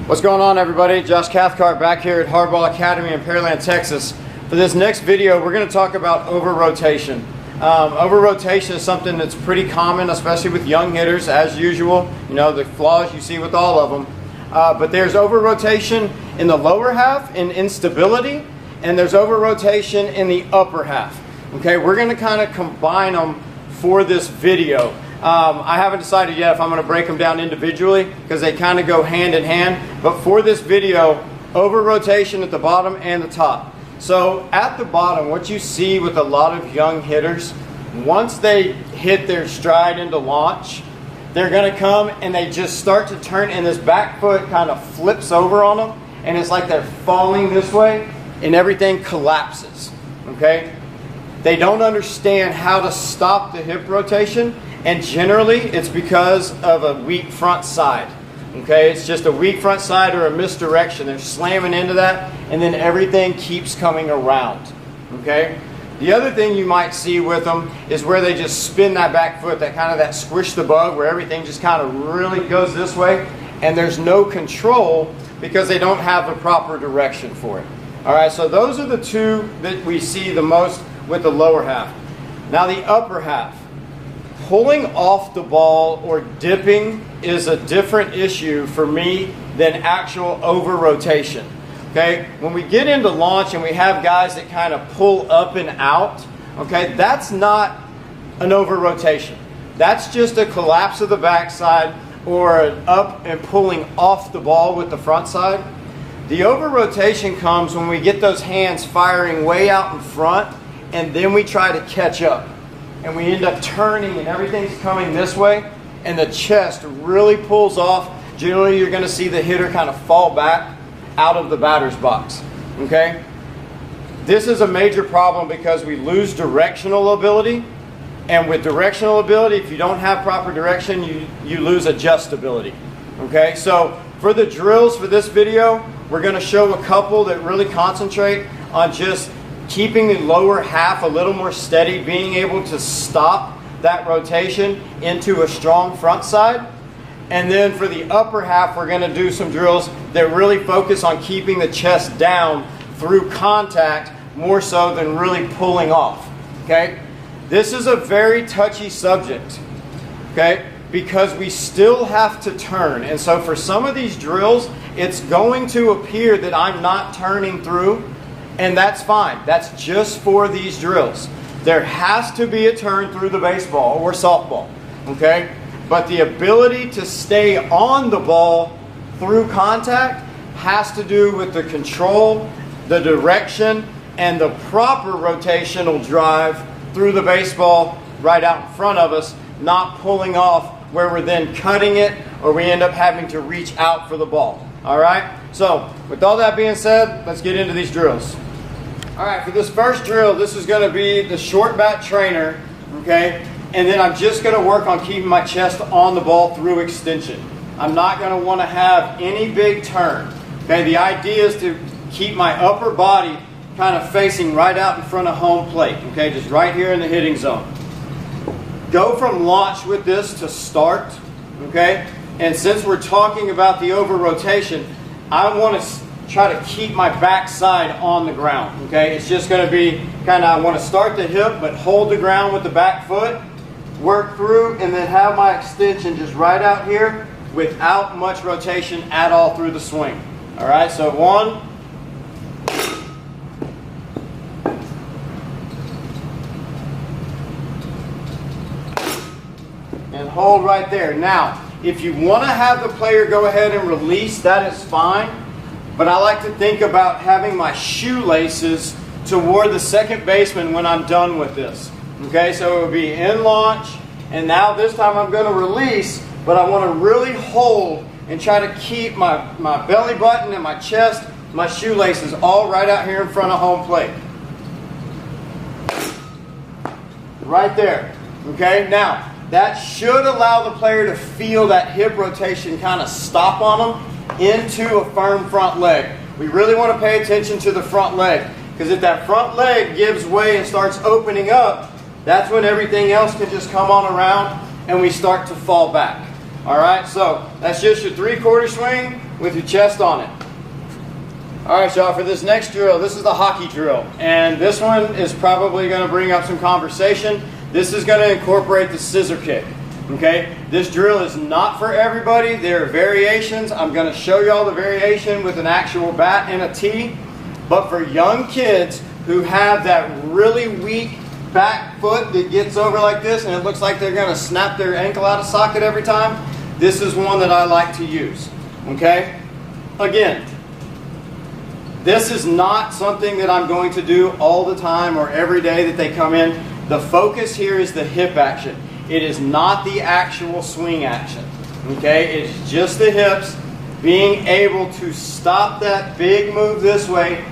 What's going on, everybody? Josh Cathcart back here at Hardball Academy in Pearland, Texas. For this next video, we're going to talk about over-rotation. Over-rotation is something that's pretty common, especially with young hitters, as usual. You know, the flaws you see with all of them. But there's over-rotation in the lower half in instability, and there's over-rotation in the upper half. Okay, we're going to kind of combine them for this video. I haven't decided yet if I'm going to break them down individually because they kind of go hand in hand. But for this video, over-rotation at the bottom and the top. So at the bottom, what you see with a lot of young hitters, once they hit their stride into launch, they're going to come and they just start to turn, and this back foot kind of flips over on them, and it's like they're falling this way and everything collapses. Okay? They don't understand how to stop the hip rotation. And generally, it's because of a weak front side. Okay, it's just a weak front side or a misdirection. They're slamming into that, and then everything keeps coming around. Okay, the other thing you might see with them is where they just spin that back foot, that squish the bug, where everything just kind of really goes this way, and there's no control because they don't have the proper direction for it. All right, so those are the two that we see the most with the lower half. Now the upper half. Pulling off the ball or dipping is a different issue for me than actual over-rotation. Okay, when we get into launch and we have guys that kind of pull up and out, okay, that's not an over-rotation. That's just a collapse of the backside or an up and pulling off the ball with the front side. The over-rotation comes when we get those hands firing way out in front and then we try to catch up. And we end up turning and everything's coming this way and the chest really pulls off. Generally, you're going to see the hitter kind of fall back out of the batter's box. Okay? This is a major problem because we lose directional ability. And with directional ability, if you don't have proper direction, you lose adjustability. Okay? So for the drills for this video, we're going to show a couple that really concentrate on just keeping the lower half a little more steady, being able to stop that rotation into a strong front side. And then for the upper half, we're going to do some drills that really focus on keeping the chest down through contact more so than really pulling off. Okay? This is a very touchy subject. Okay? Because we still have to turn. And so for some of these drills, it's going to appear that I'm not turning through. And that's fine. That's just for these drills. There has to be a turn through the baseball or softball. Okay? But the ability to stay on the ball through contact has to do with the control, the direction, and the proper rotational drive through the baseball right out in front of us, not pulling off where we're then cutting it or we end up having to reach out for the ball. All right? So, with all that being said, let's get into these drills. All right, for this first drill, this is going to be the short bat trainer, okay? And then I'm just going to work on keeping my chest on the ball through extension. I'm not going to want to have any big turn, okay? The idea is to keep my upper body kind of facing right out in front of home plate, okay? Just right here in the hitting zone. Go from launch with this to start, okay? And since we're talking about the over-rotation, I want to try to keep my backside on the ground. Okay, it's just going to be kind of, I want to start the hip but hold the ground with the back foot, work through, and then have my extension just right out here without much rotation at all through the swing. All right, so 1, and hold right there. Now, if you want to have the player go ahead and release, that is fine. But I like to think about having my shoelaces toward the second baseman when I'm done with this. Okay, so it would be in launch, and now this time I'm going to release, but I want to really hold and try to keep my belly button and my chest, my shoelaces all right out here in front of home plate. Right there. Okay, now that should allow the player to feel that hip rotation kind of stop on them into a firm front leg. We really want to pay attention to the front leg, because if that front leg gives way and starts opening up, that's when everything else can just come on around and we start to fall back. All right, so that's just your 3/4 swing, with your chest on it. All right, y'all, for this next drill, this is the hockey drill. And this one is probably going to bring up some conversation. This is going to incorporate the scissor kick. Okay, this drill is not for everybody. There are variations. I'm going to show y'all the variation with an actual bat and a tee. But for young kids who have that really weak back foot that gets over like this and it looks like they're going to snap their ankle out of socket every time, this is one that I like to use. Okay, again, this is not something that I'm going to do all the time or every day that they come in. The focus here is the hip action. It is not the actual swing action. Okay, it's just the hips being able to stop that big move this way,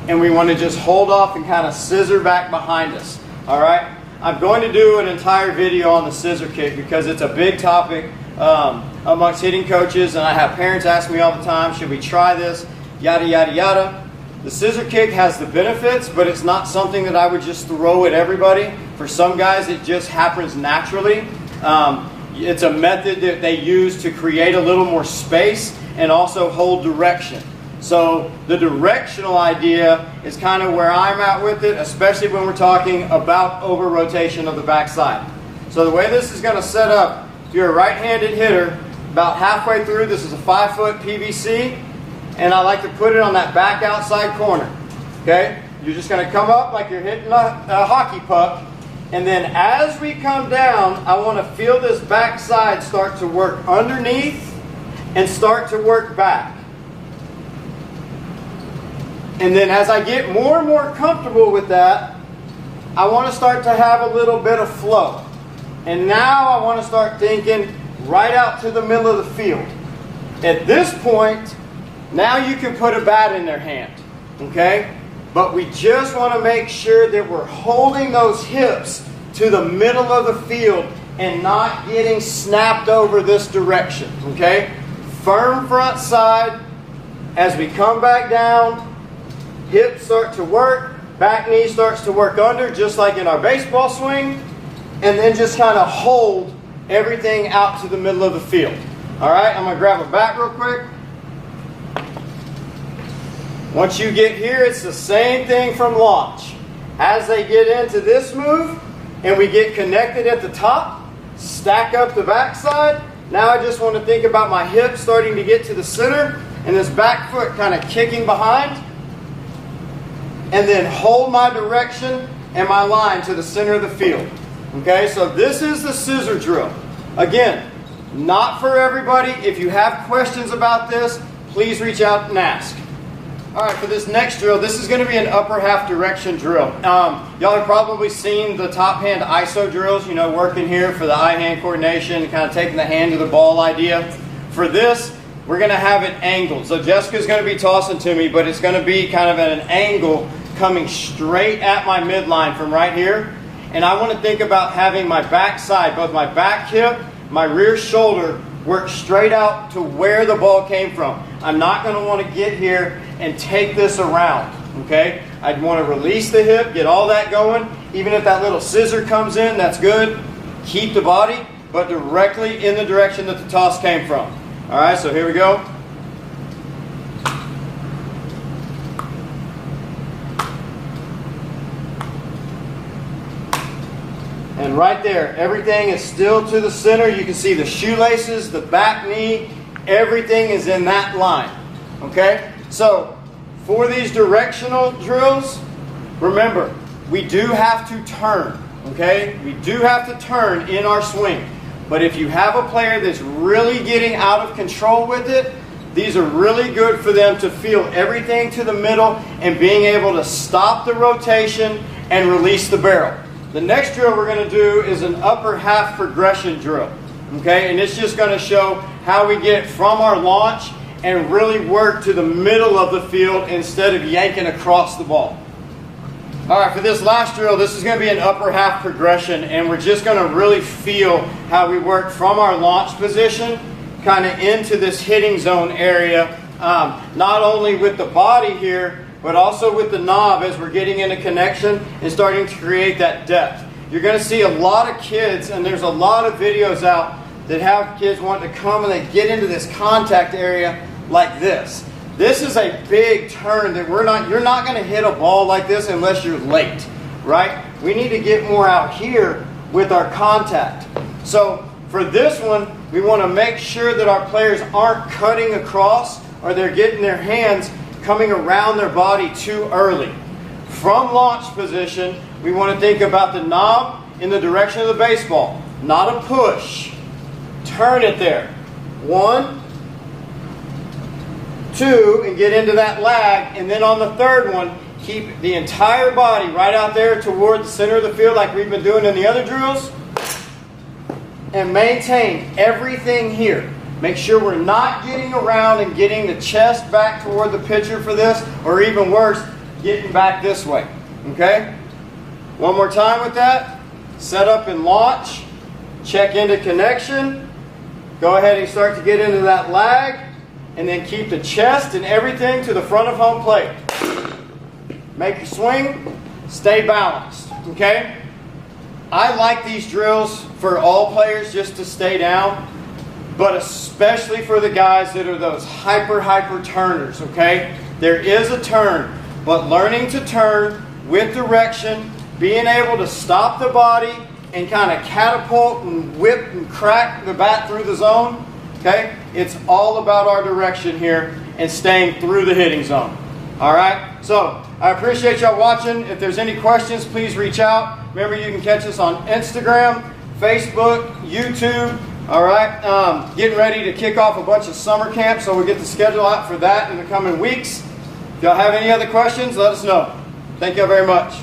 and we want to just hold off and kind of scissor back behind us. All right, I'm going to do an entire video on the scissor kick because it's a big topic amongst hitting coaches, and I have parents ask me all the time, should we try this? Yada, yada, yada. The scissor kick has the benefits, but it's not something that I would just throw at everybody. For some guys, it just happens naturally. It's a method that they use to create a little more space and also hold direction. So the directional idea is kind of where I'm at with it, especially when we're talking about over rotation of the backside. So the way this is going to set up, if you're a right-handed hitter, about halfway through, this is a 5-foot PVC. And I like to put it on that back outside corner. Okay? You're just going to come up like you're hitting a hockey puck. And then as we come down, I want to feel this back side start to work underneath and start to work back. And then as I get more and more comfortable with that, I want to start to have a little bit of flow. And now I want to start thinking right out to the middle of the field. At this point, now you can put a bat in their hand, okay? But we just want to make sure that we're holding those hips to the middle of the field and not getting snapped over this direction, okay? Firm front side. As we come back down, hips start to work, back knee starts to work under, just like in our baseball swing, and then just kind of hold everything out to the middle of the field. All right, I'm going to grab a bat real quick. Once you get here, it's the same thing from launch. As they get into this move and we get connected at the top, stack up the backside. Now I just want to think about my hips starting to get to the center and this back foot kind of kicking behind. And then hold my direction and my line to the center of the field. Okay, so this is the scissor drill. Again, not for everybody. If you have questions about this, please reach out and ask. All right, for this next drill, this is going to be an upper half direction drill. Y'all have probably seen the top hand ISO drills, you know, working here for the eye-hand coordination, kind of taking the hand to the ball idea. For this, we're going to have it angled. So Jessica's going to be tossing to me, but it's going to be kind of at an angle coming straight at my midline from right here. And I want to think about having my back side, both my back hip, my rear shoulder, work straight out to where the ball came from. I'm not going to want to get here and take this around, okay? I'd want to release the hip, get all that going. Even if that little scissor comes in, that's good. Keep the body, but directly in the direction that the toss came from. All right, so here we go. And right there, everything is still to the center. You can see the shoelaces, the back knee, everything is in that line. Okay? So, for these directional drills, remember, we do have to turn. Okay? We do have to turn in our swing. But if you have a player that's really getting out of control with it, these are really good for them to feel everything to the middle and being able to stop the rotation and release the barrel. The next drill we're going to do is an upper half progression drill. Okay, and it's just going to show how we get from our launch and really work to the middle of the field instead of yanking across the ball. All right, for this last drill, this is going to be an upper half progression, and we're just going to really feel how we work from our launch position kind of into this hitting zone area, not only with the body here, but also with the knob as we're getting into connection and starting to create that depth. You're going to see a lot of kids, and there's a lot of videos out that have kids wanting to come and they get into this contact area, like this. This is a big turn that you're not going to hit a ball like this unless you're late, right? We need to get more out here with our contact. So for this one, we want to make sure that our players aren't cutting across or they're getting their hands coming around their body too early. From launch position, we want to think about the knob in the direction of the baseball, not a push. Turn it there. 1, 2, and get into that lag. And then on the third one, keep the entire body right out there toward the center of the field like we've been doing in the other drills. And maintain everything here. Make sure we're not getting around and getting the chest back toward the pitcher for this, or even worse, getting back this way. Okay? One more time with that. Set up and launch. Check into connection. Go ahead and start to get into that lag. And then keep the chest and everything to the front of home plate. Make your swing. Stay balanced. Okay? I like these drills for all players just to stay down, but especially for the guys that are those hyper turners, okay? There is a turn, but learning to turn with direction, being able to stop the body and kind of catapult and whip and crack the bat through the zone, okay? It's all about our direction here and staying through the hitting zone. All right? So, I appreciate y'all watching. If there's any questions, please reach out. Remember, you can catch us on Instagram, Facebook, YouTube. All right? Getting ready to kick off a bunch of summer camps, so we'll get the schedule out for that in the coming weeks. If y'all have any other questions, let us know. Thank y'all very much.